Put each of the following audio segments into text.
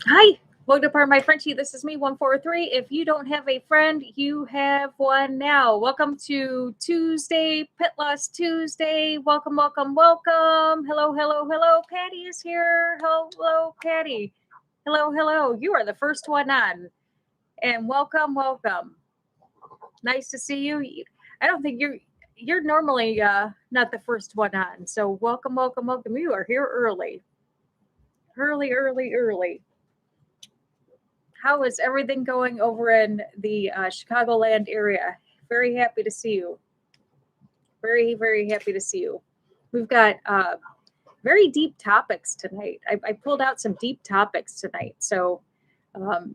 Hi, welcome to Part of My Frenchie. This is me, 143. If you don't have a friend, you have one now. Welcome to Tuesday, Petloss Tuesday. Welcome, welcome, welcome. Hello, hello, hello. Patty is here. Hello, Patty. Hello, hello. You are the first one on. And welcome, welcome. Nice to see you. I don't think you're normally not the first one on. So welcome, welcome, welcome. You are here early. Early, early, early. How is everything going over in the Chicagoland area? Very happy to see you. Very, very happy to see you. We've got very deep topics tonight. I pulled out some deep topics tonight. So, um,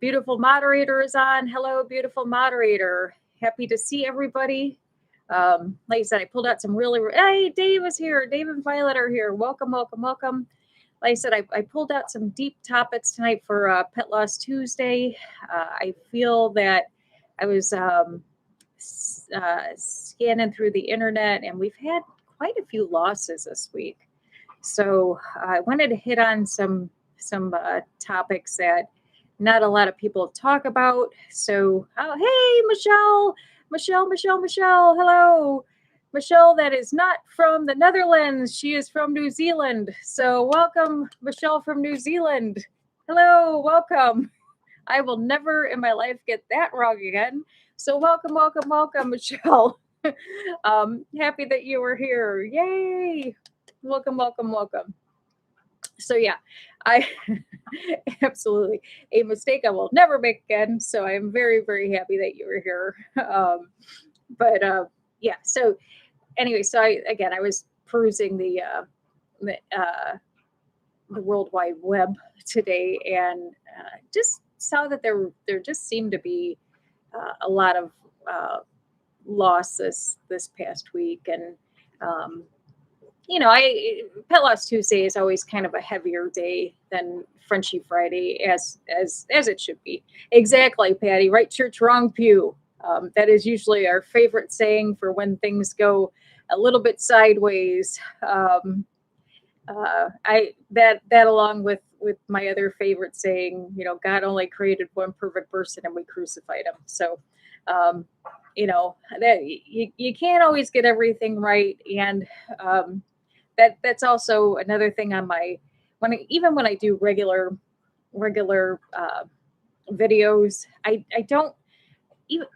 beautiful moderator is on. Hello, beautiful moderator. Happy to see everybody. Like I said, I pulled out some hey, Dave is here. Dave and Violet are here. Welcome, welcome, welcome. Like I said, I pulled out some deep topics tonight for Pet Loss Tuesday. I feel that I was scanning through the internet, and we've had quite a few losses this week. So I wanted to hit on some topics that not a lot of people talk about. So, oh, hey, Michelle, hello. Michelle, that is not from the Netherlands. She is from New Zealand. So, welcome, Michelle from New Zealand. Hello, welcome. I will never in my life get that wrong again. So, welcome, welcome, welcome, Michelle. Happy that you were here. Yay! Welcome, welcome, welcome. So, yeah, I absolutely a mistake I will never make again. So, I am very, very happy that you were here. But yeah, so anyway, so I was perusing the, uh, the World Wide Web today, and just saw that there just seemed to be a lot of uh, loss this past week, and um, I Pet Loss Tuesday is always kind of a heavier day than Frenchy Friday, as it should be. Exactly, Patty. Right church, wrong pew. That is usually our favorite saying for when things go a little bit sideways. I that along with my other favorite saying, God only created one perfect person and we crucified him. So, um, that you can't always get everything right, and that's also another thing on my even when I do regular videos, I don't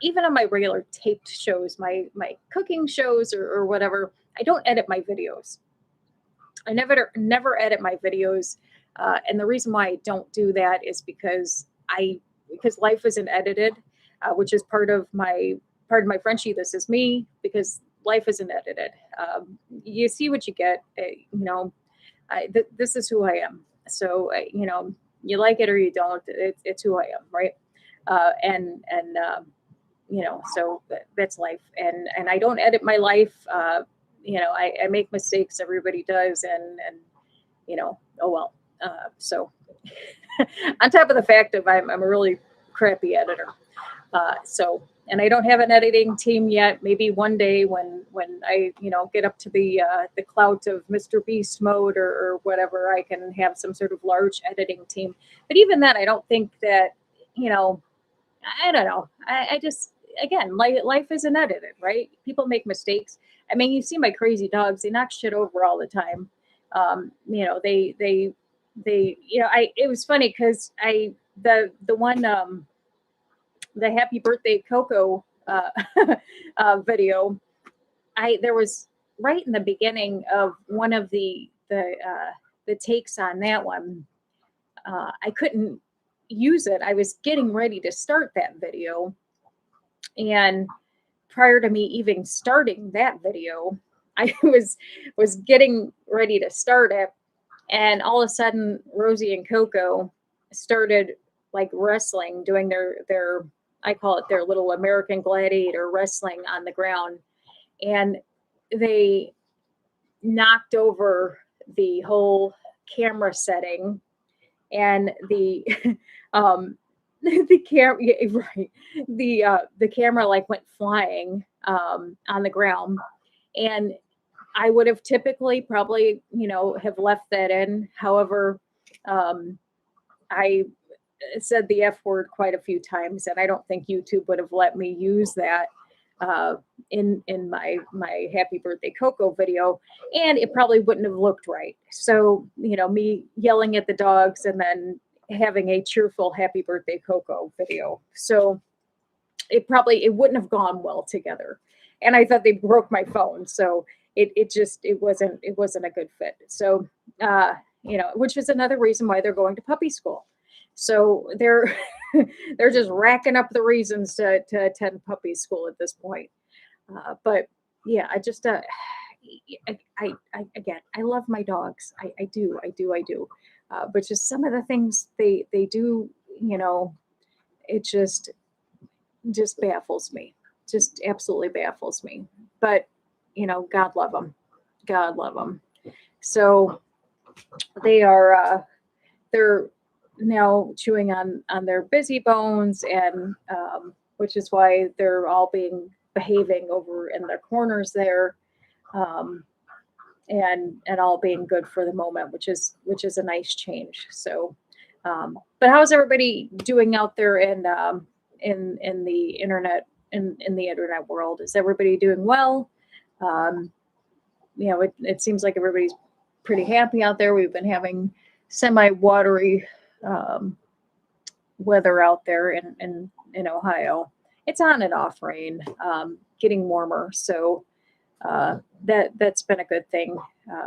even on my regular taped shows, my cooking shows or whatever. I don't edit my videos. I never edit my videos, and the reason why I don't do that is because life isn't edited, which is part of my Frenchie. This is me because life isn't edited. You see what you get. This is who I am. So you like it or you don't. It's who I am, right? And so that's life, and I don't edit my life. I make mistakes. Everybody does, and oh well. So on top of the fact of I'm a really crappy editor. And I don't have an editing team yet. Maybe one day when I get up to the clout of Mr. Beast mode or whatever, I can have some sort of large editing team. But even then, I don't think that you know I don't know. I just again, life isn't edited, right? People make mistakes. I mean, you see my crazy dogs; they knock shit over all the time. They. I. It was funny because the one the Happy Birthday Coco video. There was right in the beginning of one of the takes on that one. I couldn't use it. I was getting ready to start that video, and prior to me even starting that video, I was getting ready to start it, and all of a sudden Rosie and Coco started like wrestling, doing their I call it their little American Gladiator wrestling on the ground, and they knocked over the whole camera setting, and the um the camera, right, the camera like went flying on the ground, and I would have typically probably have left that in. However, I said the F word quite a few times, and I don't think YouTube would have let me use that in my Happy Birthday Coco video, and it probably wouldn't have looked right. So, me yelling at the dogs and then having a cheerful Happy Birthday Coco video. So it wouldn't have gone well together. And I thought they broke my phone. So it wasn't a good fit. So, which is another reason why they're going to puppy school. So they're they're just racking up the reasons to attend puppy school at this point. But yeah, I love my dogs. I do. But just some of the things they do, it just baffles me. Just absolutely baffles me. But God love them. God love them. So they're now chewing on their busy bones, and which is why they're all behaving over in their corners there, and all being good for the moment, which is a nice change. So, but how's everybody doing out there in the internet in the internet world? Is everybody doing well? It seems like everybody's pretty happy out there. We've been having semi-watery weather out there in Ohio. It's on and off rain, getting warmer. So that's been a good thing.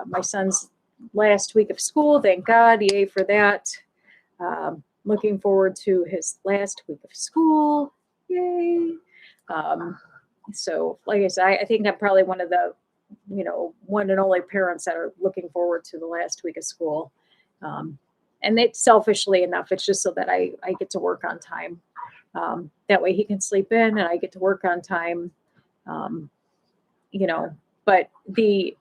My son's last week of school, thank God, yay for that. Looking forward to his last week of school, yay. So like I said, I think I'm probably one of the, one and only parents that are looking forward to the last week of school. And it's selfishly enough, it's just so that I get to work on time. That way he can sleep in and I get to work on time. But we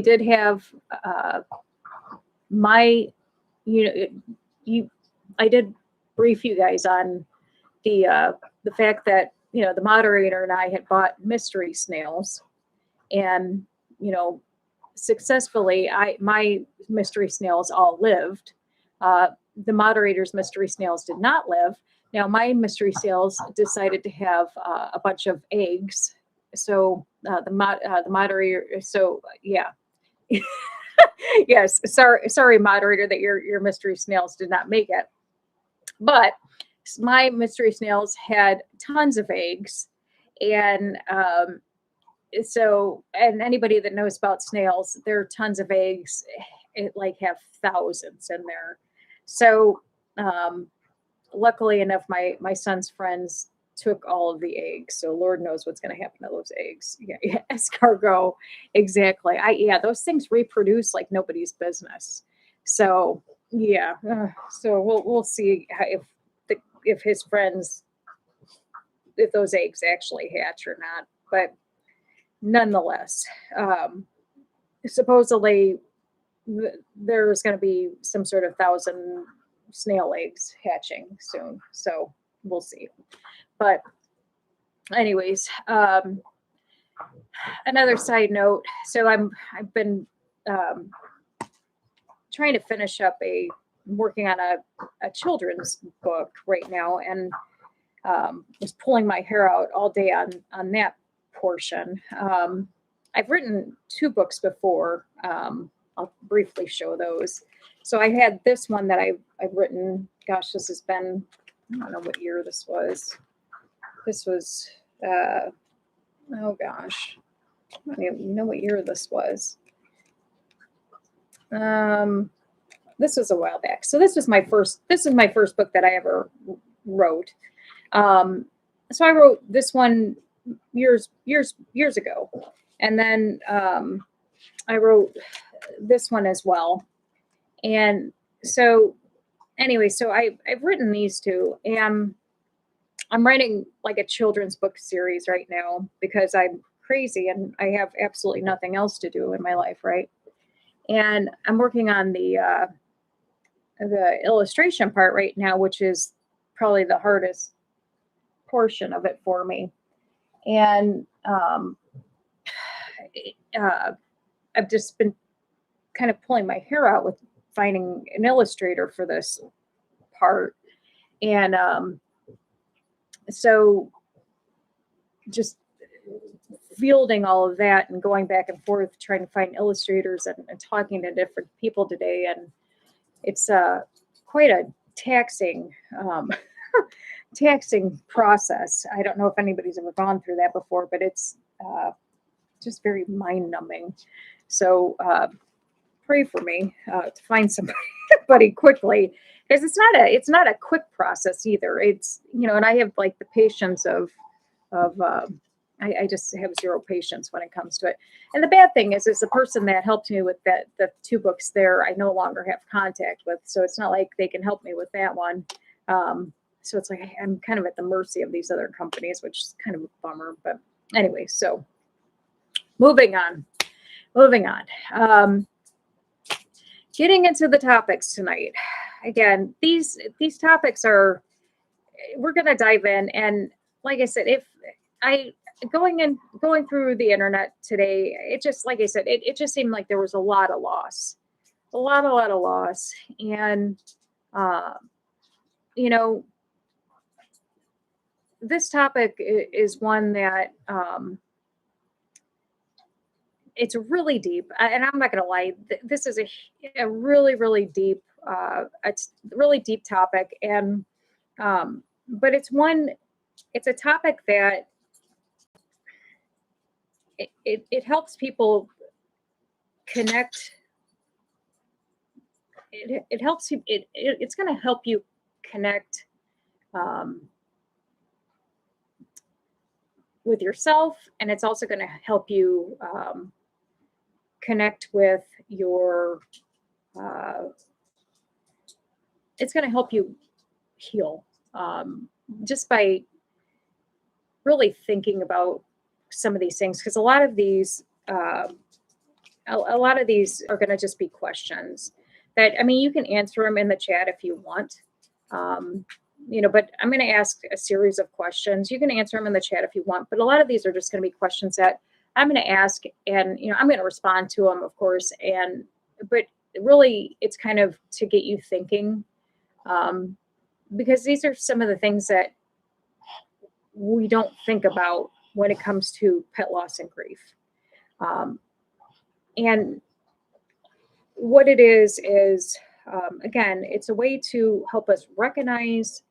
did have I did brief you guys on the fact that, the moderator and I had bought mystery snails, and, successfully, my mystery snails all lived. The moderator's mystery snails did not live. Now my mystery snails decided to have a bunch of eggs. So the moderator. So yeah, yes. Sorry, moderator, that your mystery snails did not make it. But my mystery snails had tons of eggs, and and anybody that knows about snails, there are tons of eggs. It have thousands in there. So luckily enough, my son's friends took all of the eggs. So Lord knows what's going to happen to those eggs. Yeah, escargot, exactly. Those things reproduce like nobody's business. So yeah, so we'll see if his friends, if those eggs actually hatch or not. But nonetheless, supposedly there's going to be some sort of 1,000 snail eggs hatching soon. So we'll see. But anyways, another side note. So I've been trying to finish up working on a children's book right now, and was pulling my hair out all day on that portion. I've written 2 books before. I'll briefly show those. So I had this one that I've written. Gosh, this has been, I don't know what year this was. This was, oh gosh, I don't even know what year this was. This was a while back. So this is my first book that I ever wrote. So I wrote this one years ago. And then I wrote this one as well. And so anyway, so I've written these 2, and I'm writing like a children's book series right now because I'm crazy and I have absolutely nothing else to do in my life, right? And I'm working on the illustration part right now, which is probably the hardest portion of it for me. And I've just been kind of pulling my hair out with finding an illustrator for this part. And so just fielding all of that and going back and forth, trying to find illustrators and talking to different people today. And it's quite a taxing, taxing process. I don't know if anybody's ever gone through that before, but it's just very mind numbing. So pray for me to find somebody quickly, because it's not a quick process either. It's, and I have like the patience of I just have zero patience when it comes to it. And the bad thing is the person that helped me with the 2 books there, I no longer have contact with. So it's not like they can help me with that one. So it's like I'm kind of at the mercy of these other companies, which is kind of a bummer. But anyway, so moving on. Getting into the topics tonight. Again, these topics we're going to dive in. And like I said, going through the internet today, it just, like I said, it just seemed like there was a lot of loss. And, this topic is one that, it's really deep, and I'm not going to lie. This is a really, really deep, it's a really deep topic. And, but it's a topic that it helps people connect. It helps you. It's going to help you connect with yourself, and it's also going to help you connect with your. It's going to help you heal just by really thinking about some of these things, because a lot of these are going to just be questions that, I mean, you can answer them in the chat if you want, but I'm going to ask a series of questions. You can answer them in the chat if you want, but a lot of these are just going to be questions that I'm going to ask, and I'm going to respond to them, of course. But really, it's kind of to get you thinking, because these are some of the things that we don't think about when it comes to pet loss and grief. And what it is, again, it's a way to help us recognize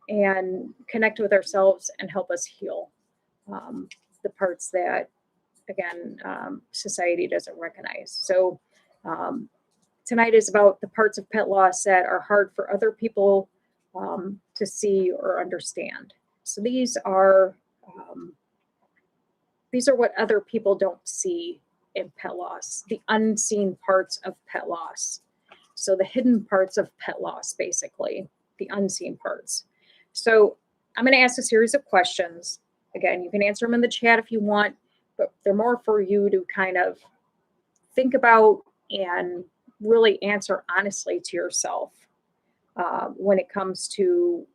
and connect with ourselves and help us heal the parts that, again, society doesn't recognize. So tonight is about the parts of pet loss that are hard for other people to see or understand. So these are what other people don't see in pet loss, the unseen parts of pet loss. So the hidden parts of pet loss, basically, the unseen parts. So I'm going to ask a series of questions. Again, you can answer them in the chat if you want, but they're more for you to kind of think about and really answer honestly to yourself when it comes to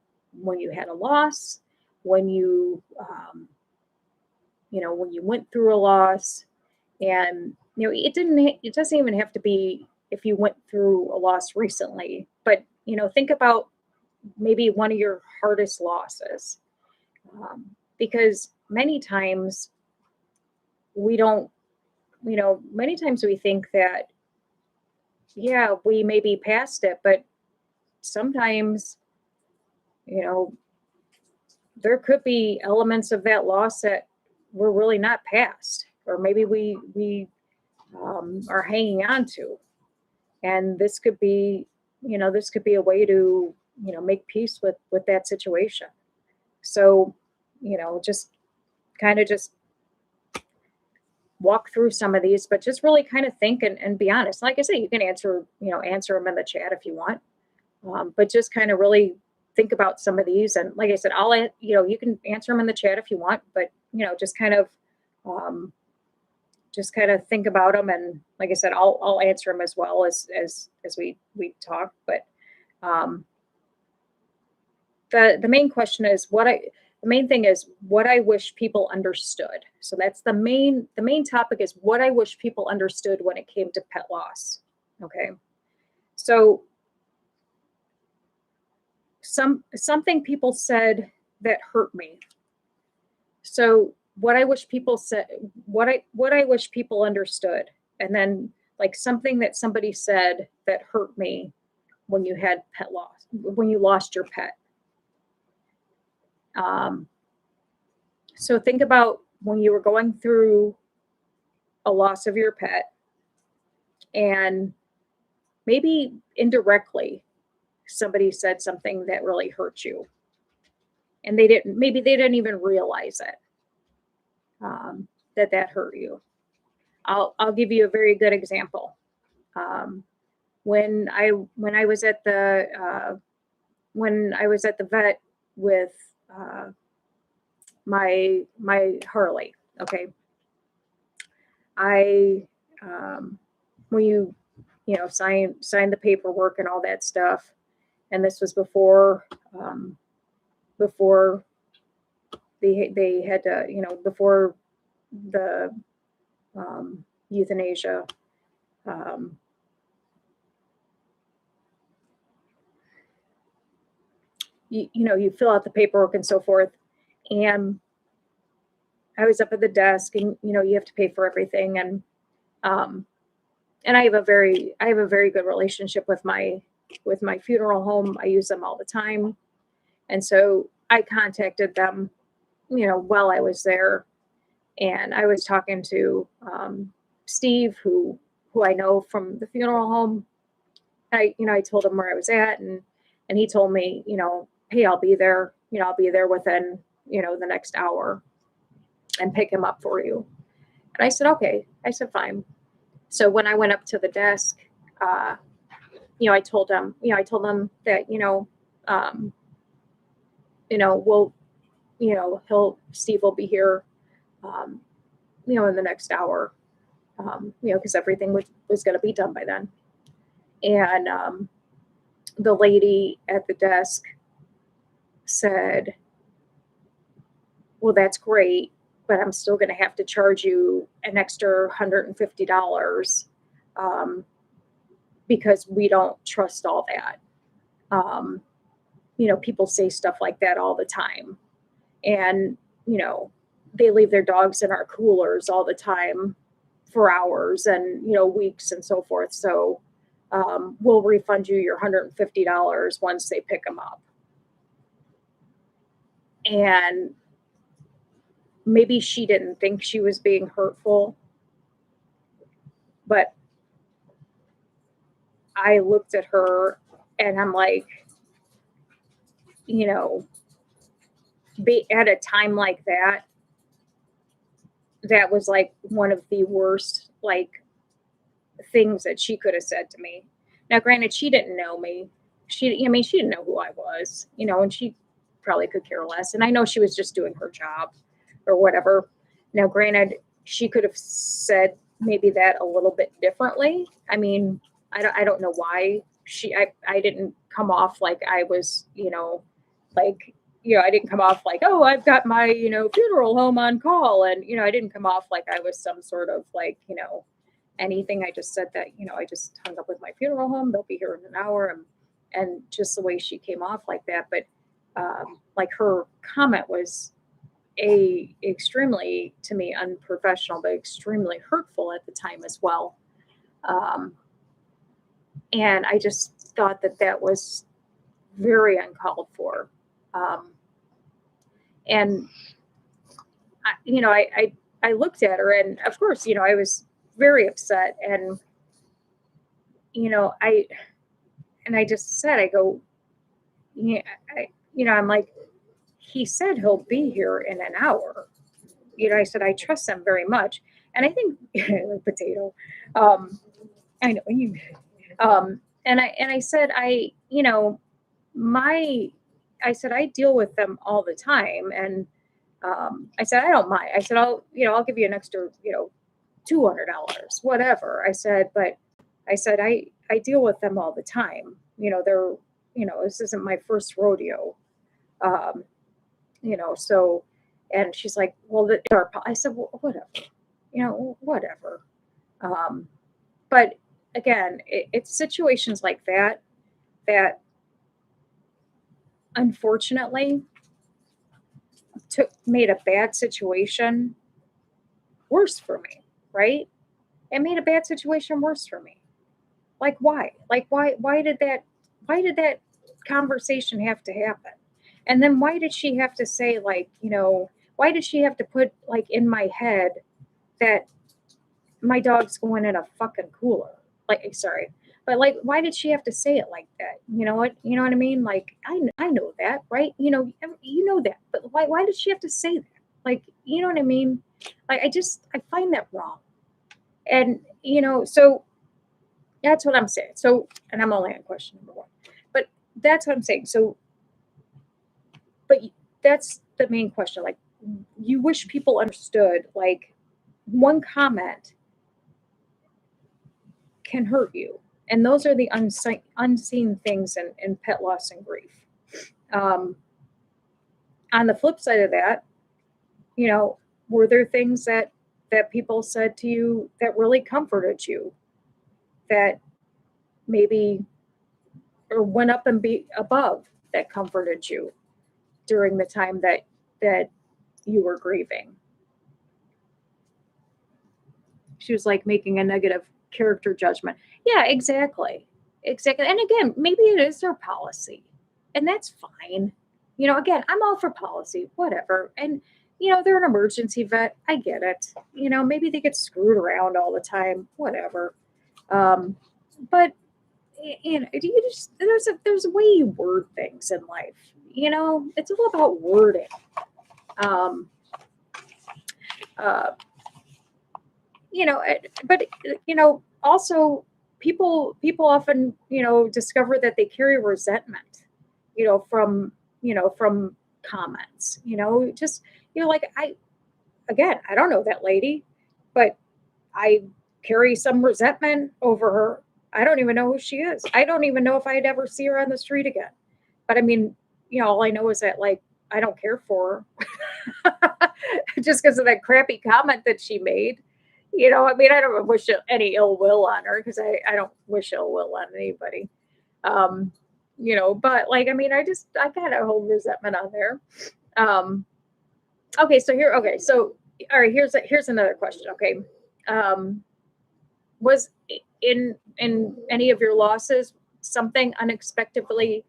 when you had a loss, when you, when you went through a loss. And, it doesn't even have to be if you went through a loss recently, but, think about maybe one of your hardest losses, because many times we don't, many times we think that, yeah, we may be past it, but sometimes, there could be elements of that loss that we're really not past, or maybe we are hanging on to. And this could be, a way to, make peace with that situation. So, just kind of just walk through some of these, but just really kind of think and be honest. Like I say, you can answer them in the chat if you want, but just kind of really think about some of these. And like I said, you can answer them in the chat if you want, but, just kind of think about them. And like I said, I'll answer them as well as we talk. But the main question is The main thing is what I wish people understood. So that's the main topic is what I wish people understood when it came to pet loss. Okay. So something people said that hurt me. So what I wish people said, what I wish people understood, and then like something that somebody said that hurt me when you had pet loss, when you lost your pet. So think about when you were going through a loss of your pet, and maybe indirectly somebody said something that really hurt you, and maybe they didn't even realize it, that hurt you. I'll give you a very good example. When I was at the vet with my Harley. Okay, I when you know sign the paperwork and all that stuff, and this was before before they had to, you know, before the euthanasia. You know, you fill out the paperwork and so forth. And I was up at the desk, and you know, you have to pay for everything. And I have a very good relationship with my funeral home. I use them all the time. And so I contacted them, you know, while I was there, and I was talking to Steve, who I know from the funeral home. I told him where I was at, and he told me, you know, hey, I'll be there. You know, I'll be there within, you know, the next hour, and pick him up for you. And I said, okay. I said, fine. So when I went up to the desk, you know, I told them that, Steve will be here, you know, in the next hour, you know, because everything was going to be done by then. And the lady at the desk said, well, that's great, but I'm still going to have to charge you an extra $150 because we don't trust all that. You know, people say stuff like that all the time. And, you know, they leave their dogs in our coolers all the time for hours and, you know, weeks and so forth. So we'll refund you your $150 once they pick them up. And maybe she didn't think she was being hurtful, but I looked at her and I'm like, you know, at a time like that, that was like one of the worst, like, things that she could have said to me. Now, granted, she didn't know me. She didn't know who I was, you know, and she probably could care less. And I know she was just doing her job or whatever. Now, granted, she could have said maybe that a little bit differently. I mean, I don't know why I didn't come off like I was, you know, like, you know, I didn't come off like, oh, I've got my, you know, funeral home on call. And, you know, I didn't come off like I was some sort of like, you know, anything. I just said that, you know, I just hung up with my funeral home. They'll be here in an hour. And just the way she came off like that. But like her comment was extremely, to me, unprofessional, but extremely hurtful at the time as well. And I just thought that was very uncalled for. And I looked at her, and of course, you know, I was very upset. And, you know, I just said, I go, yeah, I'm like, he said he'll be here in an hour. You know, I said, I trust him very much. And I think potato, I know you, and I said, I said, I deal with them all the time. And, I said, I don't mind. I said, I'll give you an extra, you know, $200, whatever. I said, but I said, I deal with them all the time. You know, they're, you know, this isn't my first rodeo. So, and she's like, well, I said, well, whatever, whatever. Um, but again, it's situations like that unfortunately made a bad situation worse for me, right? It made a bad situation worse for me. Like why? Like why did that conversation have to happen? And then why did she have to say, like, why did she have to put, like, in my head that my dog's going in a fucking cooler? Like, sorry. But like, why did she have to say it like that? You know what I mean? Like, I know that, right? You know that, but why did she have to say that? Like, you know what I mean? Like, I find that wrong. And so that's what I'm saying. So, and I'm only on question number one, but that's what I'm saying. So, but that's the main question. Like, you wish people understood, like, one comment can hurt you. And those are the unseen things in pet loss and grief. Um, on the flip side of that, were there things that people said to you that really comforted you, that maybe, or went up and be above, that comforted you during the time that you were grieving? She was like making a negative character judgment. Yeah, exactly. Exactly. And again, maybe it is their policy. And that's fine. Again, I'm all for policy, whatever. And they're an emergency vet. I get it. Maybe they get screwed around all the time, whatever. But there's a way you word things in life. It's all about wording. Um, uh, but also people often discover that they carry resentment, from comments. Just like, I don't know that lady, but I carry some resentment over her. I don't even know who she is. I don't even know if I'd ever see her on the street again. But I mean, all I know is that, like, I don't care for her just because of that crappy comment that she made. I mean, I don't wish any ill will on her, because I don't wish ill will on anybody. Um, but like, I mean, I kind of hold resentment on there. Um, okay, so all right, here's another question. Okay, was in any of your losses something unexpectedly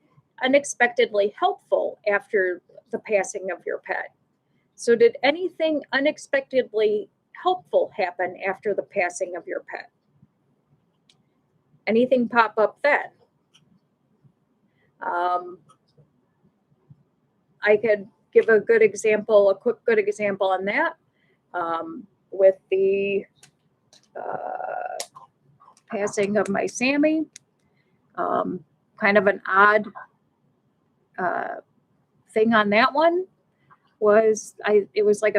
helpful after the passing of your pet? So did anything unexpectedly helpful happen after the passing of your pet? Anything pop up then? I could give a quick good example on that, with the passing of my Sammy. Kind of an odd thing on that one was, it was like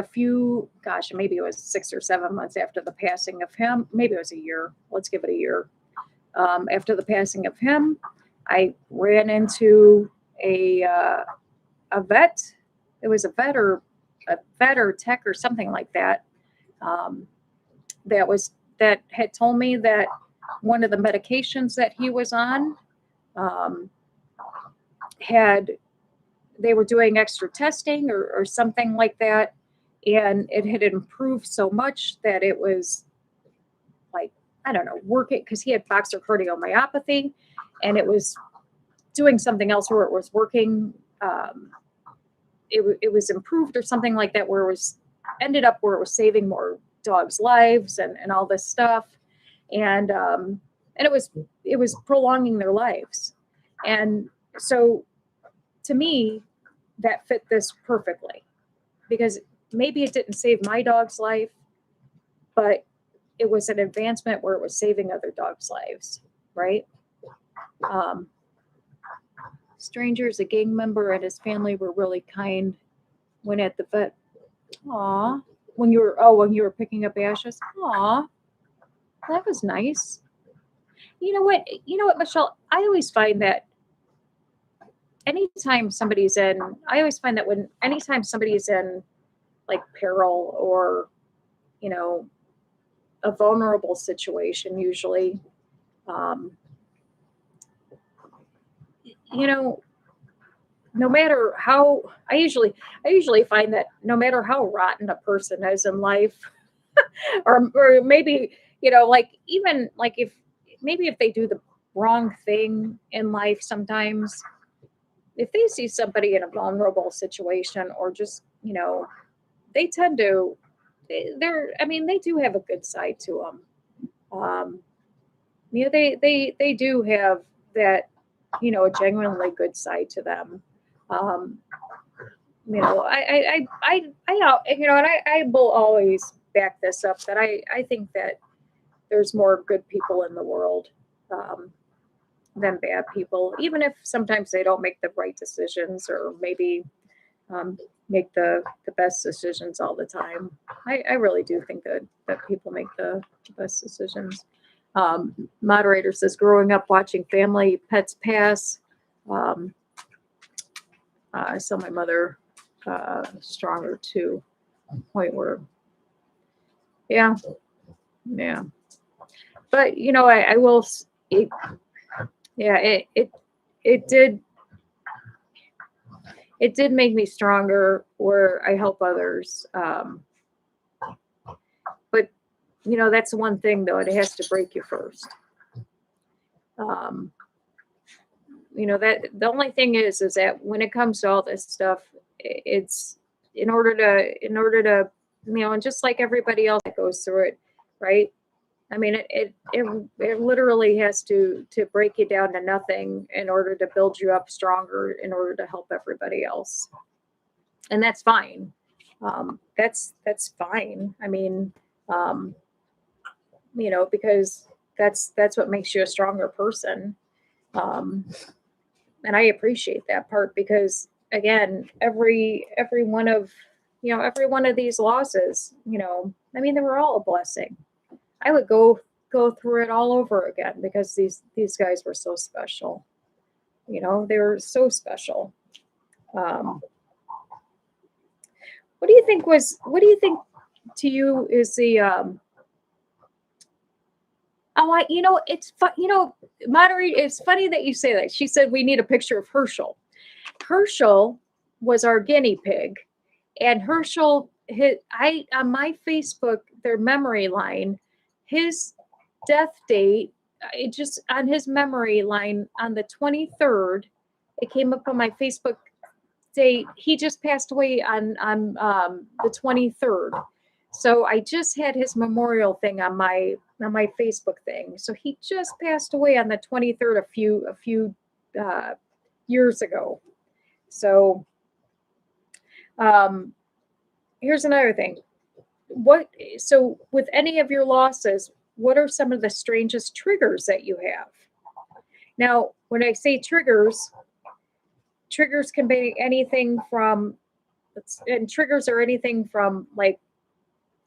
maybe it was 6 or 7 months after the passing of him. Maybe it was a year. Let's give it a year. After the passing of him, I ran into a vet. It was a vet or tech or something like that. That had told me that one of the medications that he was on, they were doing extra testing or something like that, and it had improved so much that it was, like, I don't know, working, because he had boxer cardiomyopathy, and it was doing something else where it was working. It was improved or something like that, where it was saving more dogs' lives and all this stuff, and it was prolonging their lives. And so, to me, that fit this perfectly, because maybe it didn't save my dog's life, but it was an advancement where it was saving other dogs' lives, right? Strangers, a gang member and his family were really kind when at the vet. Aw, when you were picking up ashes. Aw, that was nice. You know what, Michelle? I always find that anytime somebody's in, I always find that anytime somebody's in like peril or, you know, a vulnerable situation, usually, um, you know, no matter how, I usually find that no matter how rotten a person is in life, or maybe, like even like if maybe if they do the wrong thing in life sometimes, if they see somebody in a vulnerable situation or just, they tend to, I mean, they do have a good side to them. They do have that, a genuinely good side to them. Um, and I will always back this up that I think that there's more good people in the world, um, than bad people, even if sometimes they don't make the right decisions or maybe, um, make the best decisions all the time. I really do think that people make the best decisions. Moderator says, growing up watching family pets pass, um, I saw my mother stronger to a point where, yeah, yeah. But I will. It, yeah, it did make me stronger where I help others. But that's one thing though; it has to break you first. Um, that the only thing is that when it comes to all this stuff, it's in order to and just like everybody else that goes through it, right? I mean, it literally has to break you down to nothing in order to build you up stronger in order to help everybody else, and that's fine. That's fine. I mean, um, because that's what makes you a stronger person. Um, and I appreciate that part because again, every one of these losses, I mean, they were all a blessing. I would go through it all over again because these guys were so special. They were so special. Um, what do you think to you is the oh, it's fun. Moderate. It's funny that you say that. She said we need a picture of Herschel. Herschel was our guinea pig, and Herschel hit I on my Facebook their memory line, his death date. It just on his memory line on the 23rd. It came up on my Facebook date. He just passed away on the 23rd. So I just had his memorial thing on my Facebook thing. So he just passed away on the 23rd a few uh, years ago. So um, here's another thing. So with any of your losses, what are some of the strangest triggers that you have? Now, when I say triggers can be anything from, and triggers are anything from like,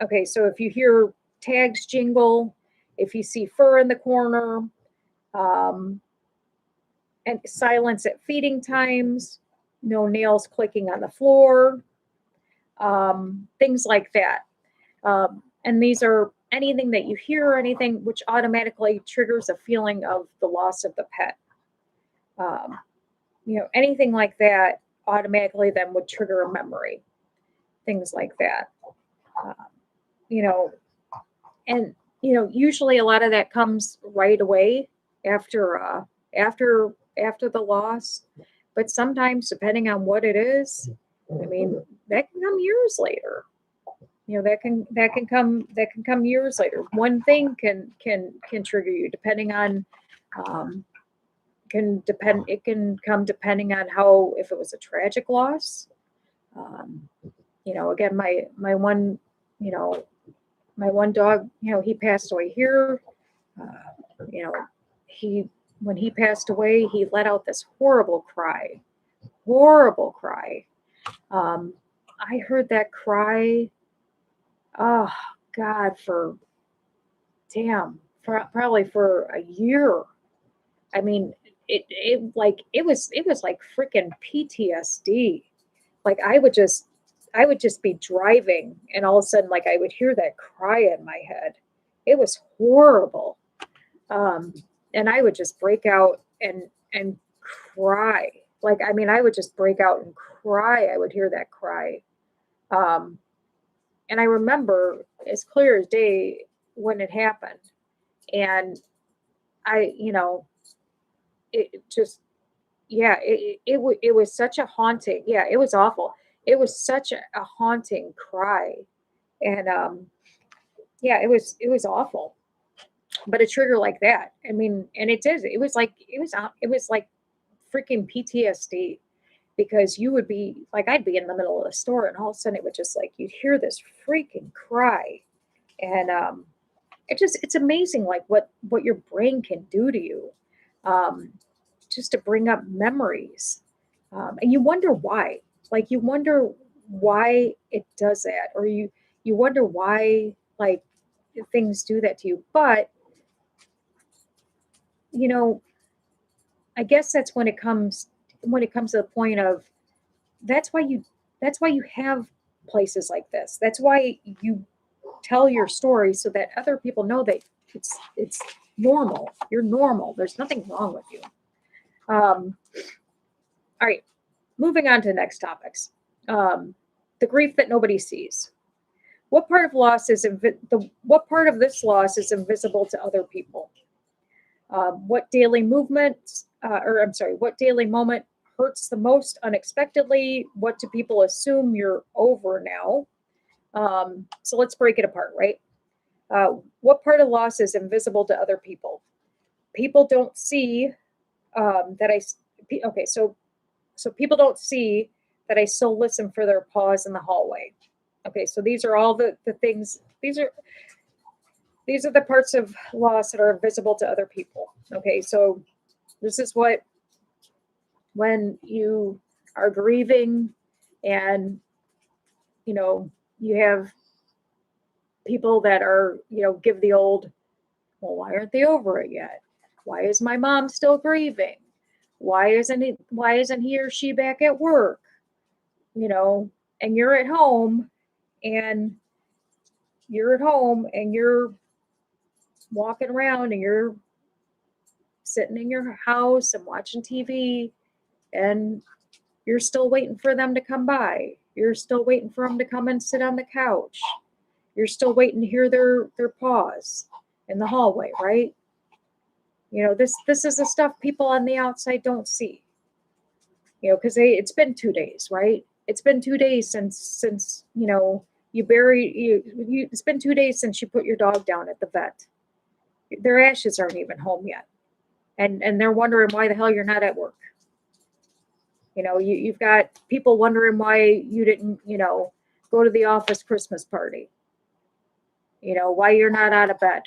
okay, so if you hear tags jingle, if you see fur in the corner, um, and silence at feeding times, no nails clicking on the floor, things like that. And these are anything that you hear or anything which automatically triggers a feeling of the loss of the pet. Anything like that automatically then would trigger a memory, things like that. Um, you know, and usually a lot of that comes right away after after the loss, but sometimes depending on what it is, I mean, that can come years later. That can come years later. One thing can trigger you depending on, um, it can come depending on how, if it was a tragic loss. um, Again, you know my one dog, he passed away here. You know, he when he passed away, he let out this horrible cry. Um, I heard that cry. Oh God, probably for a year. I mean, it was like freaking PTSD. Like I would just be driving and all of a sudden like I would hear that cry in my head. It was horrible. Um, and I would just break out and cry. Like I mean I would just break out and cry. I would hear that cry. Um, and I remember as clear as day when it happened. And I, it just yeah, it was such a haunting. Yeah, it was awful. It was such a haunting cry, and yeah, it was awful. But a trigger like that, I mean, and it did. It was like freaking PTSD because you would be like I'd be in the middle of the store, and all of a sudden it would just like you'd hear this freaking cry, and it's amazing like what your brain can do to you. Um, just to bring up memories. And you wonder why. Like you wonder why it does that, or you wonder why like things do that to you. But you know, I guess that's when it comes to the point of that's why you that's why you have places like this. That's why you tell your story so that other people know that it's normal. You're normal. There's nothing wrong with you. Um, all right, moving on to the next topics. Um, the grief that nobody sees. What part of this loss is invisible to other people? What daily movement, or I'm sorry, what daily moment hurts the most unexpectedly? What do people assume you're over now? So let's break it apart, right? What part of loss is invisible to other people? People don't see that okay, so people don't see that I still listen for their pause in the hallway. Okay, so these are all the things. These are the parts of loss that are visible to other people. Okay, so this is what when you are grieving and you have people that are give the old, well, why aren't they over it yet? Why is my mom still grieving? Why isn't he or she back at work? And you're at home and you're walking around and you're sitting in your house and watching TV and you're still waiting for them to come by. You're still waiting for them to come and sit on the couch. You're still waiting to hear their pause in the hallway, right? This is the stuff people on the outside don't see. Because it's been 2 days, right? It's been 2 days since you bury you. It's been 2 days since you put your dog down at the vet. Their ashes aren't even home yet, and they're wondering why the hell you're not at work. You've got people wondering why you didn't go to the office Christmas party. Why you're not out of bed.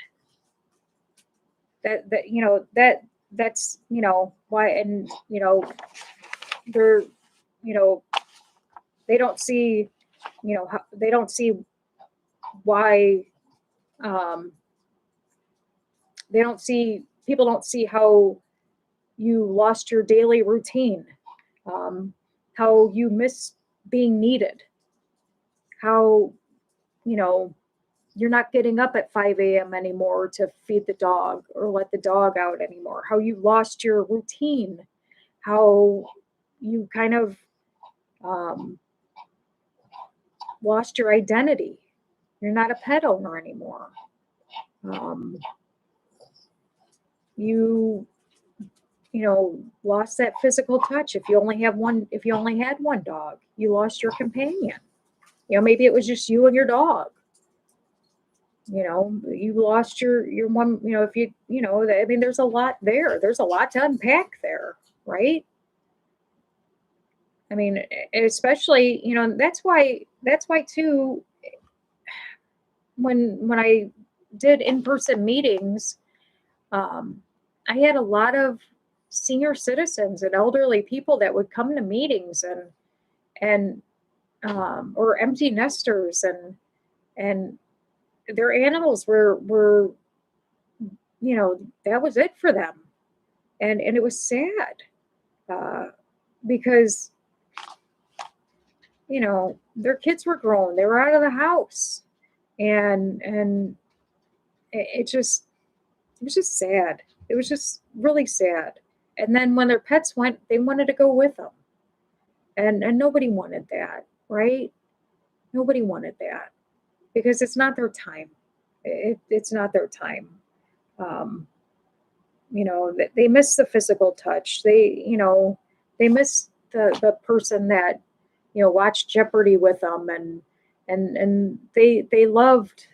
That's why, and they're they don't see they don't see why they don't see people don't see how you lost your daily routine, how you miss being needed, how you're not getting up at 5 a.m. anymore to feed the dog or let the dog out anymore, how you lost your routine, how you kind of lost your identity. You're not a pet owner anymore. You lost that physical touch. If you only had one dog, you lost your companion. Maybe it was just you and your dog. You lost your one, if I mean, there's a lot there. There's a lot to unpack there, right? I mean, especially, that's why too, when I did in-person meetings, I had a lot of senior citizens and elderly people that would come to meetings and or empty nesters and their animals were that was it for them. And it was sad, because, their kids were grown, they were out of the house, and it was just sad. It was just really sad. And then when their pets went, they wanted to go with them, and nobody wanted that, right? Nobody wanted that because it's not their time. It's not their time. Um, they miss the physical touch. They miss the person that watched Jeopardy with them, and they loved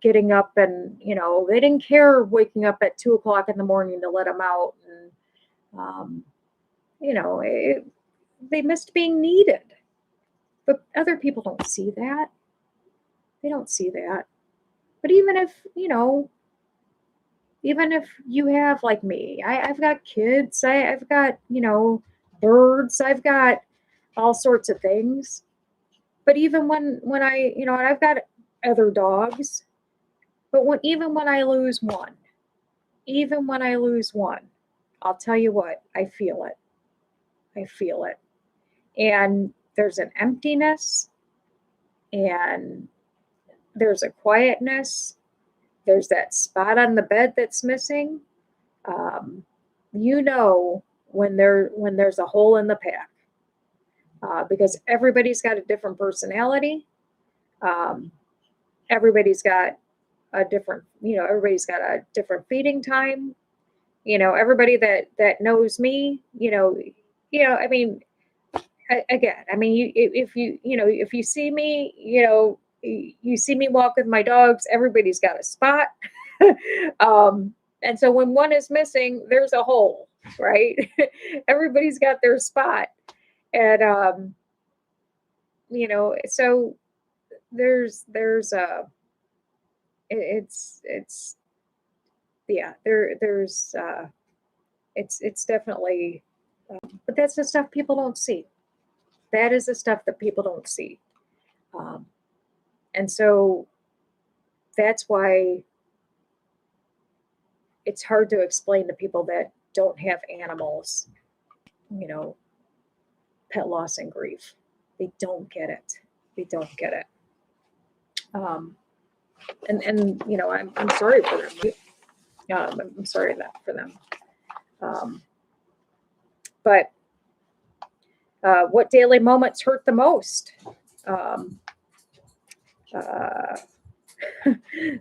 getting up, and they didn't care waking up at 2 o'clock in the morning to let them out, and um, they missed being needed. But other people don't see that. They don't see that. But even if you have, like me, I've got kids, I've got birds, I've got all sorts of things. But even when and I've got other dogs, but even when I lose one, I'll tell you what, I feel it. I feel it. And there's an emptiness, and there's a quietness. There's that spot on the bed that's missing. Um, when there's a hole in the pack, because everybody's got a different personality. Um, everybody's got everybody's got a different feeding time. Everybody that knows me, I mean, again, I mean, if you see me, you see me walk with my dogs, everybody's got a spot. And so when one is missing, there's a hole, right? Everybody's got their spot. And, so there's it's yeah, there's it's definitely, but that's the stuff people don't see. That is the stuff that people don't see. Um, and so that's why it's hard to explain to people that don't have animals, you know, pet loss and grief. They don't get it. They don't get it. Um, and I'm sorry for them. I'm sorry for them. Um, but what daily moments hurt the most? Um, uh,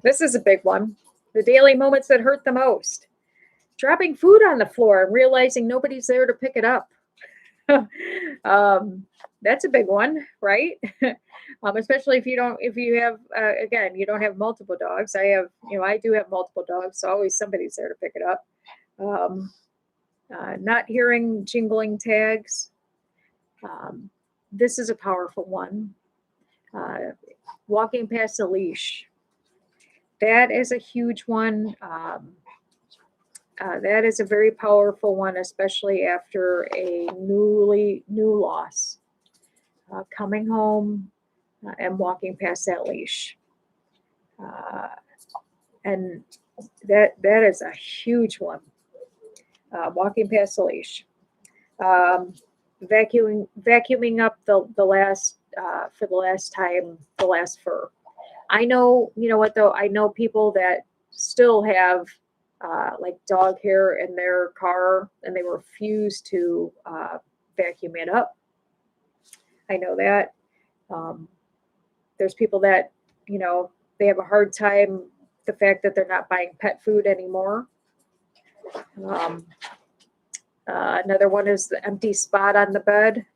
this is a big one. The daily moments that hurt the most. Dropping food on the floor and realizing nobody's there to pick it up. That's a big one, right? Especially if you have, again, you don't have multiple dogs. I do have multiple dogs, so always somebody's there to pick it up. Not hearing jingling tags. This is a powerful one. Walking past a leash. That is a huge one. That is a very powerful one, especially after a new loss. Coming home and walking past that leash. And that is a huge one. Walking past the leash. Vacuuming up the last for the last time, the last fur. I know, you know what though, I know people that still have like dog hair in their car and they refuse to vacuum it up. I know that. There's people that, they have a hard time the fact that they're not buying pet food anymore. Another one is the empty spot on the bed.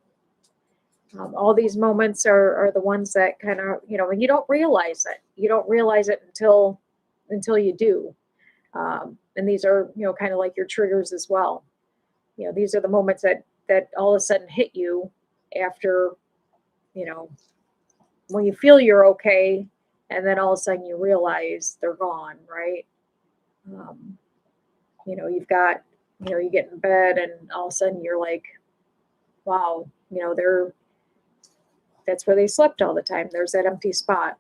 All these moments are the ones that kind of, and you don't realize it. You don't realize it until you do. And these are, kind of like your triggers as well. These are the moments that all of a sudden hit you after, when you feel you're okay, and then all of a sudden you realize they're gone, right? You've got, you get in bed and all of a sudden you're like, wow, that's where they slept all the time. There's that empty spot.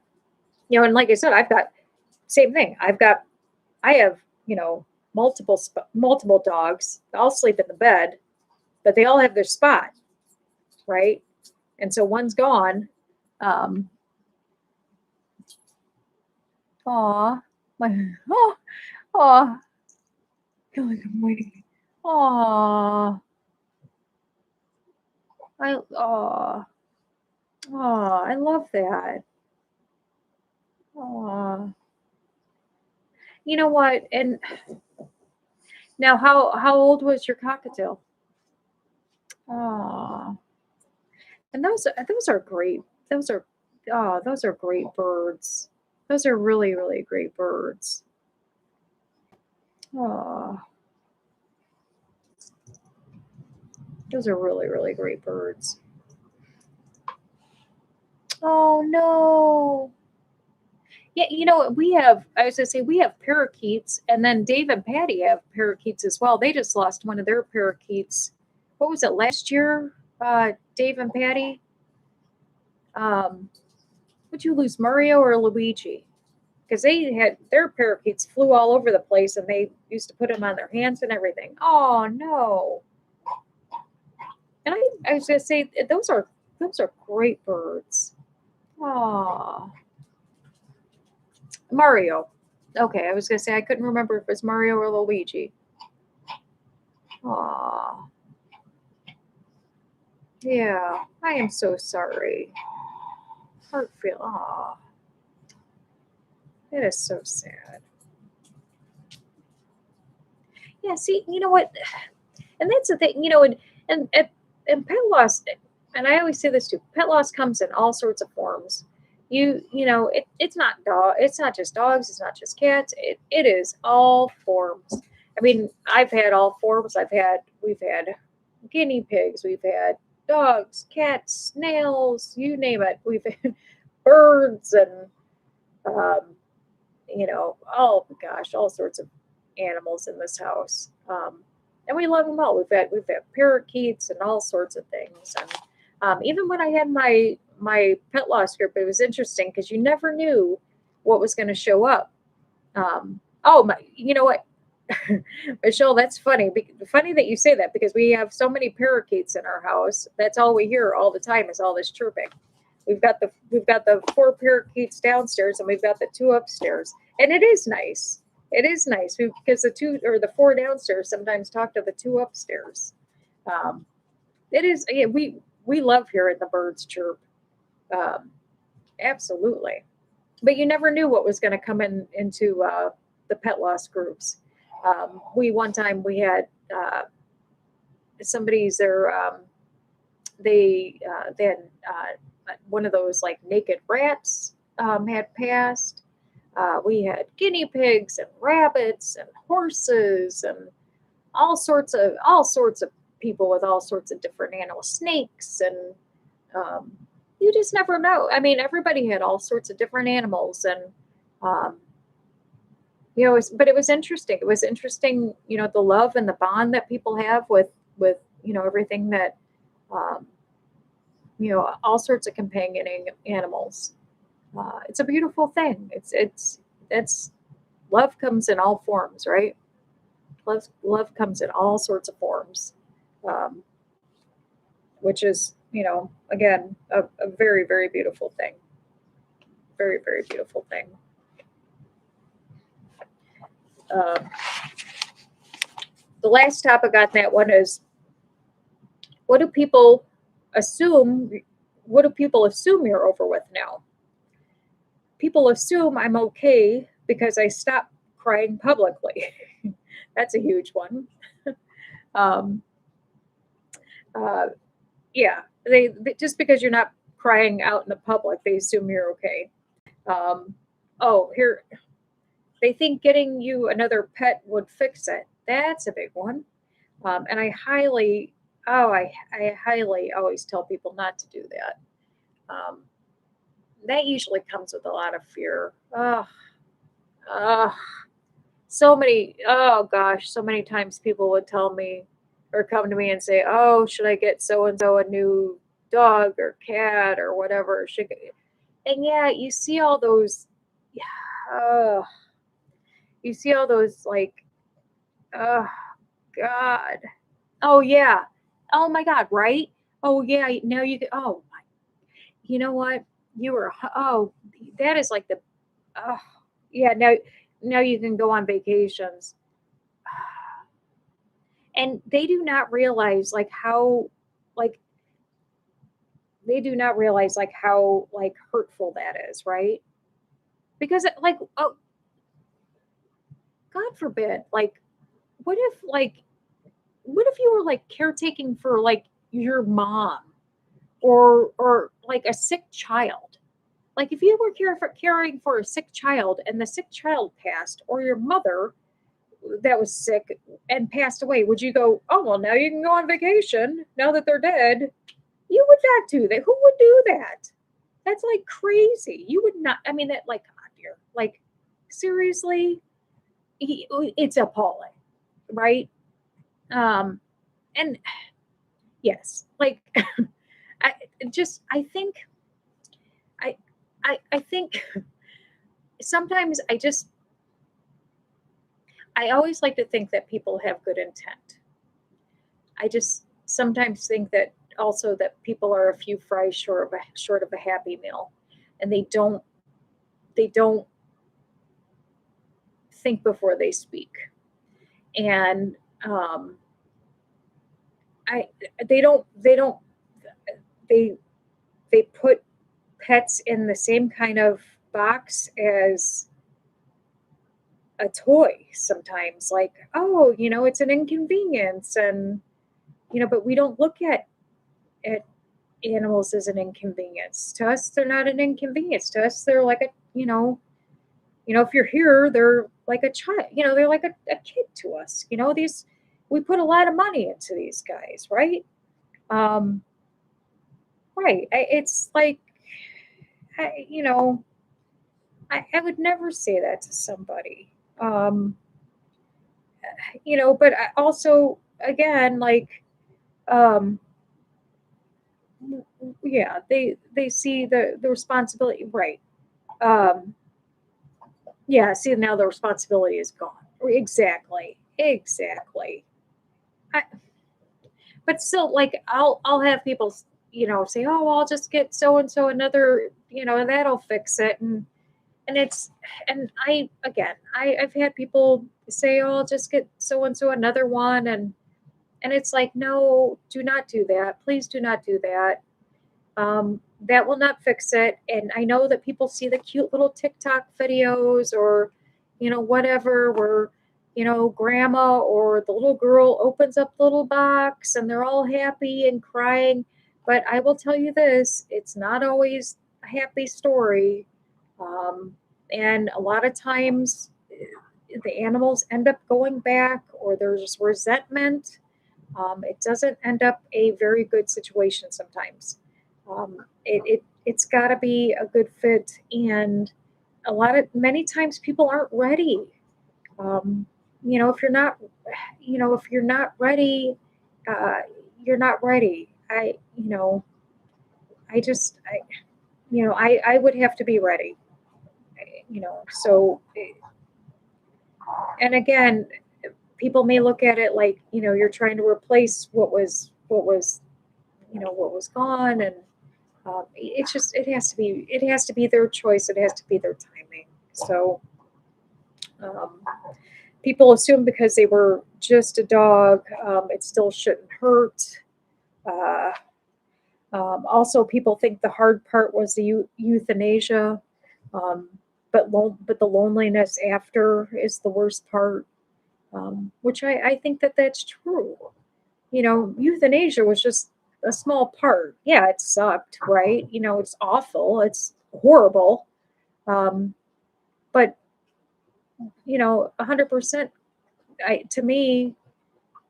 And like I said, I've got same thing. I have, multiple dogs. They all sleep in the bed, but they all have their spot, right? And so one's gone. Um, aw, my, oh, aw, I feel like I'm waiting. Aw, aw, aw, I love that. Aw, you know what? And now, how old was your cockatiel? Aw, and those are great. Those are, oh, those are great birds. Those are really, really great birds. Aw, those are really, really great birds. Oh no. Yeah, you know what? I was gonna say we have parakeets, and then Dave and Patty have parakeets as well. They just lost one of their parakeets. What was it, last year? Dave and Patty? Um, would you lose Mario or Luigi? Because they had their parakeets flew all over the place and they used to put them on their hands and everything. Oh no. And I was gonna say those are great birds. Oh, Mario. Okay, I was gonna say I couldn't remember if it was Mario or Luigi. Aw, yeah, I am so sorry. Heart feel. Aw, it is so sad. Yeah, see, you know what? And that's the thing, and and pet loss, and I always say this too. Pet loss comes in all sorts of forms. It's not it's not just dogs. It's not just cats. It is all forms. I mean, I've had all forms. We've had guinea pigs. We've had dogs, cats, snails. You name it. We've had birds and um, oh my gosh, all sorts of animals in this house. And we love them all. We've had parakeets and all sorts of things. And even when I had my pet loss group, it was interesting because you never knew what was going to show up. Oh my, you know what, Michelle, that's funny. Funny that you say that because we have so many parakeets in our house. That's all we hear all the time is all this chirping. We've got the four parakeets downstairs and we've got the two upstairs, and it is nice. It is nice because the two or the four downstairs sometimes talk to the two upstairs. Um, it is, yeah, we love hearing the birds chirp. Um, absolutely, but you never knew what was going to come into the pet loss groups. We one time we had somebody's there. They had one of those like naked rats had passed. We had guinea pigs and rabbits and horses and all sorts of people with all sorts of different animals, snakes, and um, you just never know. I mean, everybody had all sorts of different animals, and um, but it was interesting. It was interesting, the love and the bond that people have with everything that um, all sorts of companion animals. It's a beautiful thing. It's love comes in all forms, right? Love comes in all sorts of forms, um, which is again a very, very beautiful thing. Very, very beautiful thing. Um, the last topic on that one is what do people assume? What do people assume you're over with now? People assume I'm okay because I stopped crying publicly. That's a huge one. um, uh, yeah, just because you're not crying out in the public, they assume you're okay. Um, oh, here they think getting you another pet would fix it. That's a big one. And I highly always tell people not to do that. Um, that usually comes with a lot of fear. Uh, oh gosh, so many times people would tell me or come to me and say, "Oh, should I get so and so a new dog or cat or whatever?" And yeah, yeah, you see all those like Oh God. Oh yeah. Oh my God. Right. Oh yeah. Now you can. Oh, you know what? You were. Oh, that is like the. Oh yeah. Now you can go on vacations, and they do not realize like how like they do not realize like how like hurtful that is, right? Because like, oh, God forbid, like, what if like what if you were like caretaking for like your mom or like a sick child? Like if you were caring for a sick child and the sick child passed, or your mother that was sick and passed away, would you go, oh well, now you can go on vacation now that they're dead? You would not do that. Who would do that? That's like crazy. You would not. I mean, that like, God, dear, like seriously, it's appalling, right? Um, and yes, like I I think I I think sometimes I always like to think that people have good intent. I just sometimes think that also that people are a few fries short of a happy meal, and they don't think before they speak, and um, I they don't they they put pets in the same kind of box as a toy sometimes, like, oh, it's an inconvenience, and but we don't look at animals as an inconvenience. To us, they're not an inconvenience. To us, they're like a if you're here, they're like a child. They're like a kid to us. These we put a lot of money into these guys, right? Um, right. It's like I, you know I would never say that to somebody. Um, but I also again like um yeah, they see the responsibility, right. um yeah, see, now the responsibility is gone. Exactly. I, but still, like, I'll have people say, oh, I'll just get so and so another, that'll fix it. And it's and I again I've had people say, oh, I'll just get so and so another one. And it's like, no, do not do that, please do not do that. That will not fix it. And I know that people see the cute little TikTok videos, or whatever, where grandma or the little girl opens up the little box and they're all happy and crying. But I will tell you this, it's not always a happy story. Um, and a lot of times the animals end up going back, or there's resentment. It doesn't end up a very good situation sometimes. It's got to be a good fit, and many times people aren't ready. Um, if you're not ready, uh, you're not ready. I just, I would have to be ready. So, and again, people may look at it like, you're trying to replace what was gone. And it's just, it has to be their choice. It has to be their timing. So, um, people assume because they were just a dog, it still shouldn't hurt. Uh, Also, people think the hard part was the euthanasia, um, but the loneliness after is the worst part, which I think that that's true. Euthanasia was just a small part. Yeah, it sucked, right? It's awful. It's horrible. Um, but 100%. To me,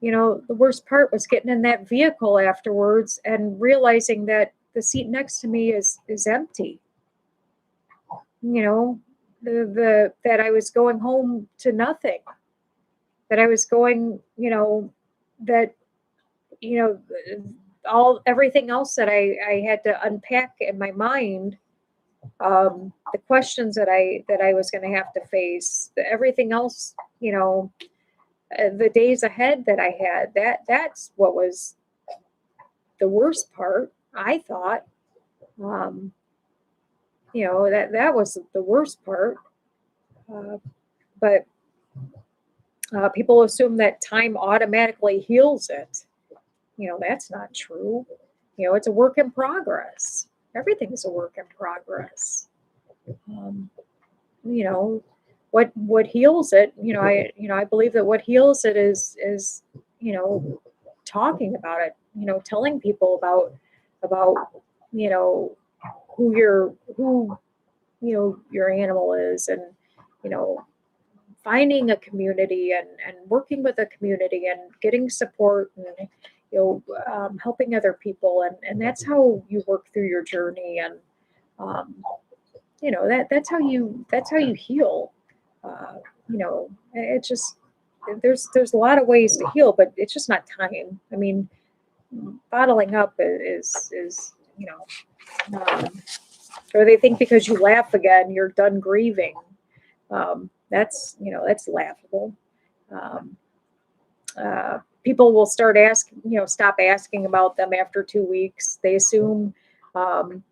the worst part was getting in that vehicle afterwards and realizing that the seat next to me is empty. You know, the that I was going home to nothing. That I was going, that you know, all everything else that I had to unpack in my mind, the questions that I was going to have to face, everything else, the days ahead that I had, that's what was the worst part, I thought. Um, that was the worst part. Uh, but people assume that time automatically heals it. That's not true. It's a work in progress. Everything's a work in progress. Um, you know, what heals it? I believe that what heals it is talking about it. Telling people about you know who your animal is, and you know finding a community, and working with a community, and getting support, and helping other people, and that's how you work through your journey, and um, that's how you heal. uh, it's just there's a lot of ways to heal, but it's just not time. I mean, bottling up is um, or they think because you laugh again you're done grieving. That's laughable. Um, People will stop asking about them after 2 weeks. They assume, um,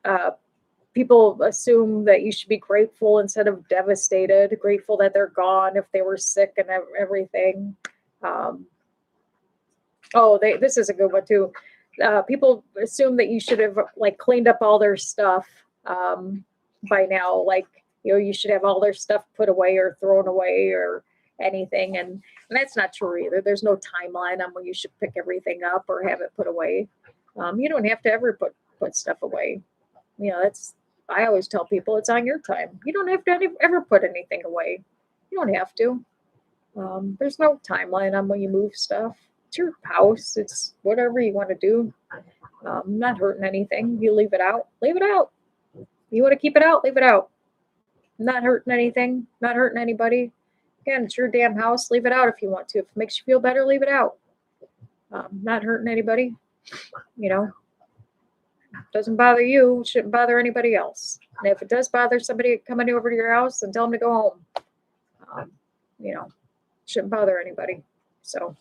uh, people assume that you should be grateful instead of devastated, grateful that they're gone if they were sick and everything. Um, this is a good one too. People assume that you should have like cleaned up all their stuff by now. Like, you should have all their stuff put away or thrown away or anything. And that's not true either. There's no timeline on when you should pick everything up or have it put away. You don't have to ever put stuff away. I always tell people it's on your time. You don't have to ever put anything away. You don't have to. There's no timeline on when you move stuff. It's your house. It's whatever you want to do. Not hurting anything. You leave it out. Leave it out. You want to keep it out? Leave it out. Not hurting anything. Not hurting anybody. Again, it's your damn house. Leave it out if you want to. If it makes you feel better, leave it out. Not hurting anybody. Doesn't bother you. Shouldn't bother anybody else. And if it does bother somebody coming over to your house, then tell them to go home. Shouldn't bother anybody. So,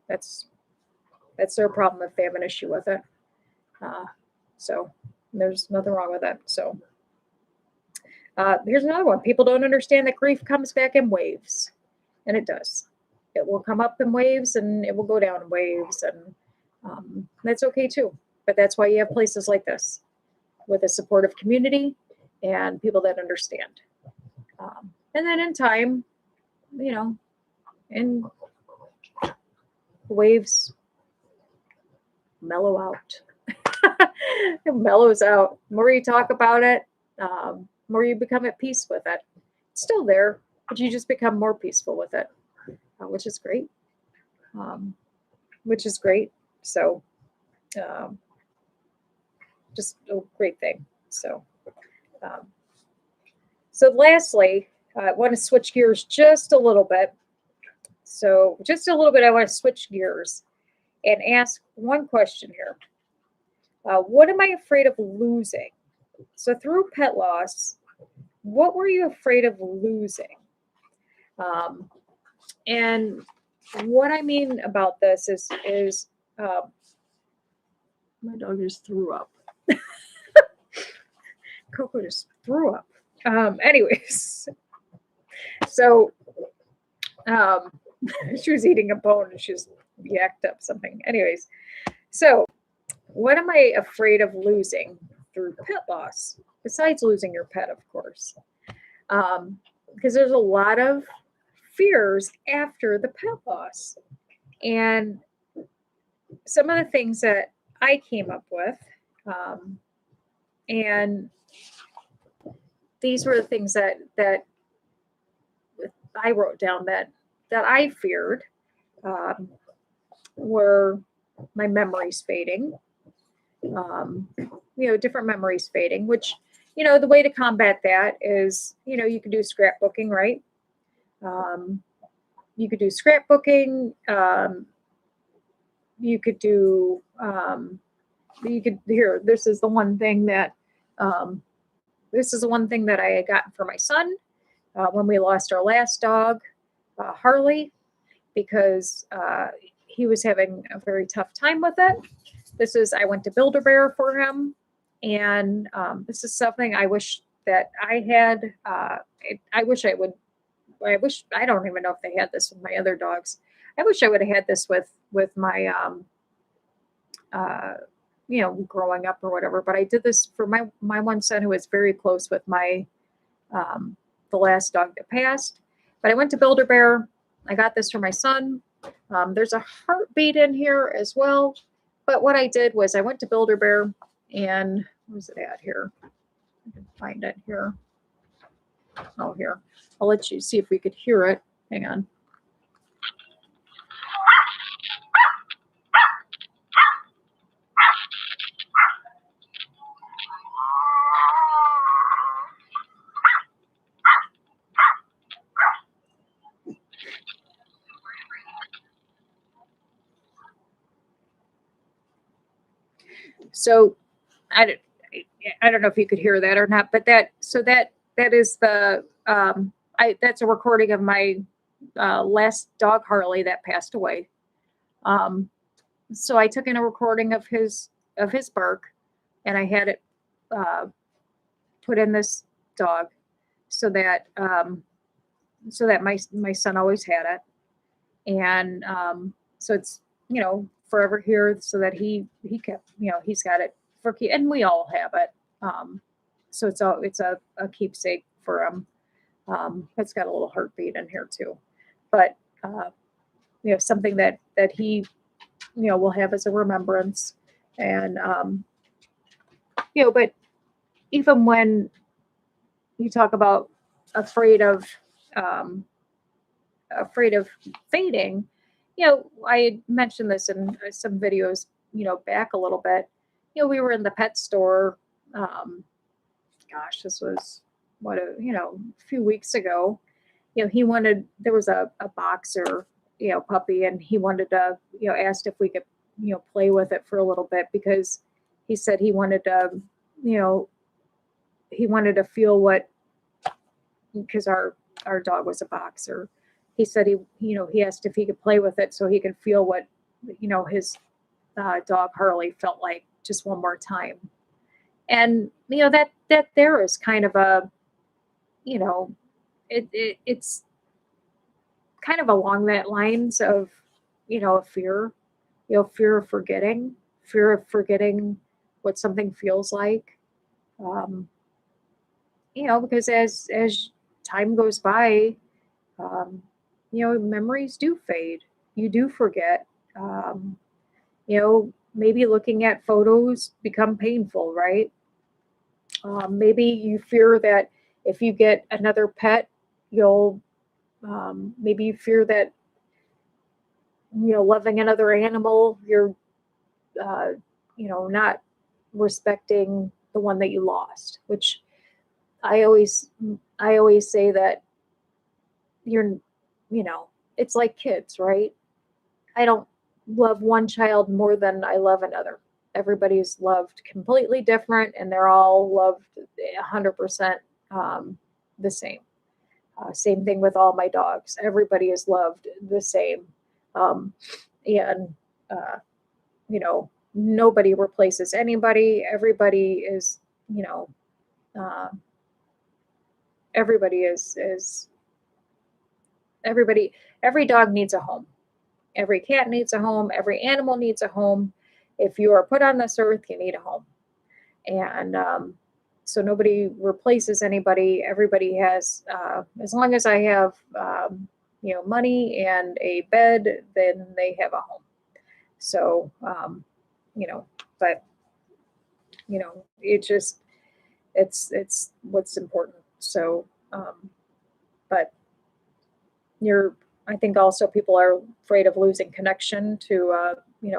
that's their problem if they have an issue with it. So there's nothing wrong with that. So here's another one. People don't understand that grief comes back in waves, and it does. It will come up in waves and it will go down in waves, and that's okay too. But that's why you have places like this with a supportive community and people that understand. And then in time, and waves mellow out. It mellows out. The more you talk about it, more you become at peace with it. It's still there, but you just become more peaceful with it, which is great. So, just a great thing. So lastly, I want to switch gears just a little bit. So just a little bit, I want to switch gears and ask one question here. What am I afraid of losing? So through pet loss, what were you afraid of losing? And what I mean about this is my dog just threw up. Coco just threw up. Anyways, so she was eating a bone and she was yacked up something. Anyways, so what am I afraid of losing through pet loss? Besides losing your pet, of course. Because there's a lot of fears after the pet loss. And some of the things that I came up with, and these were the things that I wrote down that I feared, were my memories fading, different memories fading, which, the way to combat that is, you can do scrapbooking, right? You could do scrapbooking. This is the one thing that I had gotten for my son. when we lost our last dog, Harley, because he was having a very tough time with it. I went to Build-A-Bear for him, and this is something I wish that I had. I wish I would. I don't even know if they had this with my other dogs. I wish I would have had this with my growing up or whatever. But I did this for my one son who was very close with my the last dog that passed. But I went to Build-A-Bear. I got this for my son. There's a heartbeat in here as well. But what I did was I went to Build-A-Bear, and where's it at here? I can find it here. Oh, here. I'll let you see if we could hear it. Hang on. So I don't know if you could hear that or not, but that is the that's a recording of my last dog Harley that passed away. So I took in a recording of his bark, and I had it put in this dog so that my son always had it, and so it's forever here, so that he kept he's got it for keep, and we all have it. So it's a keepsake for him. It's got a little heartbeat in here too, but something that he will have as a remembrance. And but even when you talk about afraid of fading, I had mentioned this in some videos back a little bit. We were in the pet store. This was a few weeks ago. There was a boxer puppy, and he wanted to asked if we could play with it for a little bit, because he said he wanted to feel what, because our dog was a boxer. He said he asked if he could play with it so he could feel what his dog Harley felt like just one more time. And that there is kind of a it's kind of along that lines of a fear, fear of forgetting what something feels like. Because as time goes by, memories do fade. You do forget. Maybe looking at photos become painful, right? Maybe you fear that if you get another pet, you'll maybe you fear that loving another animal, you're not respecting the one that you lost. Which I always say that it's like kids, right? I don't love one child more than I love another. Everybody's loved completely different, and they're all loved 100% the same. Same thing with all my dogs. Everybody is loved the same. And nobody replaces anybody. Everybody is, every dog needs a home. Every cat needs a home. Every animal needs a home. If you are put on this earth, you need a home. And so nobody replaces anybody. Everybody has, as long as I have, money and a bed, then they have a home. So, but, it's what's important. So, but I think also people are afraid of losing connection to,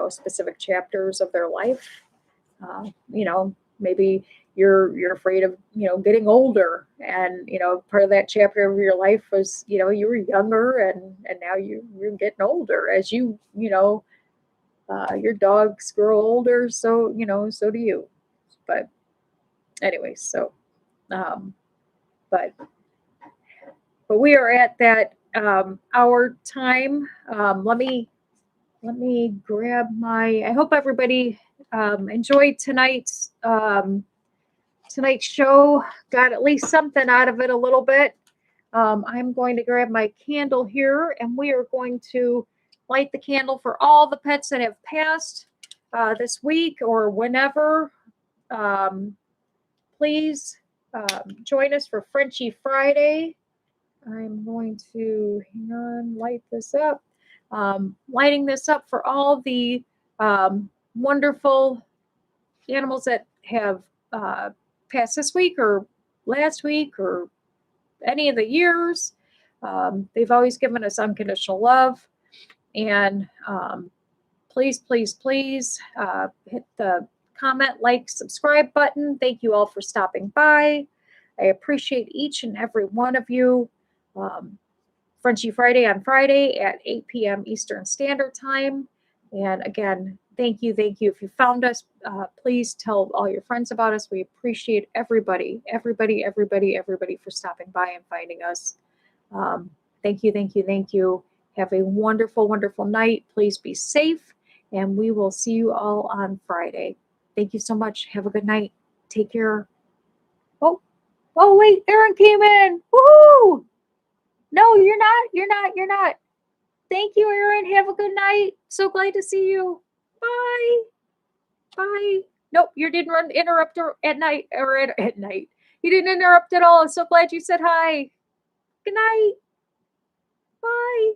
specific chapters of their life. Maybe you're afraid of, getting older, and, part of that chapter of your life was, you were younger, and now you're getting older as your dogs grow older. So, so do you. But anyway, so, but But we are at that hour time. Let me grab my. I hope everybody enjoyed tonight's show. Got at least something out of it a little bit. I'm going to grab my candle here, and we are going to light the candle for all the pets that have passed this week or whenever. Please join us for Frenchie Friday. I'm going to, hang on, light this up. Lighting this up for all the wonderful animals that have passed this week or last week or any of the years. They've always given us unconditional love. And please, please, please hit the comment, like, subscribe button. Thank you all for stopping by. I appreciate each and every one of you. Frenchie Friday on Friday at 8 p.m. Eastern Standard Time. And again, thank you, thank you. If you found us, please tell all your friends about us. We appreciate everybody for stopping by and finding us. Thank you, thank you, thank you. Have a wonderful, wonderful night. Please be safe, and we will see you all on Friday. Thank you so much. Have a good night. Take care. Oh, wait, Erin came in. Woohoo! No, you're not. Thank you, Erin. Have a good night. So glad to see you. Bye. Bye. Nope, you didn't interrupt at night or at night. You didn't interrupt at all. I'm so glad you said hi. Good night. Bye.